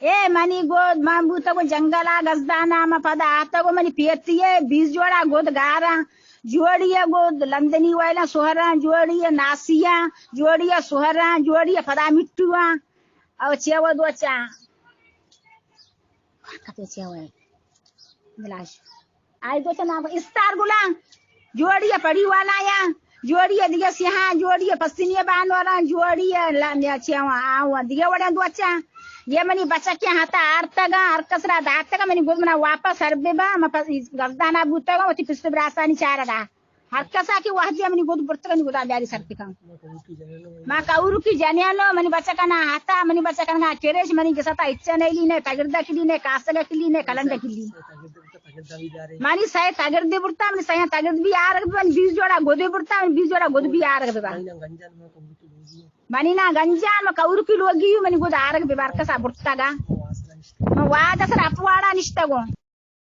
a money गोद मांबू तको जंगला गजदाना मा पदा तको मनी पेतिये 20 जोड़ा गोद गारा जोड़िया गोद लंदनी वाला सोहरा जोड़िया नासिया जोड़िया सोहरा जोड़िया पदा मिट्टुआ और चेवा दो चा कते चेवा गिलास आई दो चा ना स्टार गुला जोड़िया पड़ी वाला या जोड़िया दिया सिहा जोड़िया पस्तिनिया बान वाला जोड़िया ला चेवा आवा दिया वड़ा दो चा ये मनी बच्चा के हाथा आरतगा आरकसरा दातगा मनी गोद मना वापस हरबेबा म गजदाना बुतगा वती पिस्त ब्रासानी चारगा हरकसा की वहदिया मनी गोद बुर्तगा नि गोदा ब्यारी सरतिका मा काउरु की जनेलो मनी बच्चा का ना हाथा मनी बच्चा का ना केरेश मनी के सता इच्छा नहीं ली ने तगरदा की ली ने कासगा की ली ने कलंदा की ली मानी सय तगरदे बुरता मनी सय तगरद भी आ रग 20 जोड़ा गोदे बुरता 20 जोड़ा गोद भी आ रग बा मनी ना गंजान में कौर की लोगी मनी गोद आरग बिबार का सा बुर्ता गा वादा सर अपवाड़ा निष्ठगो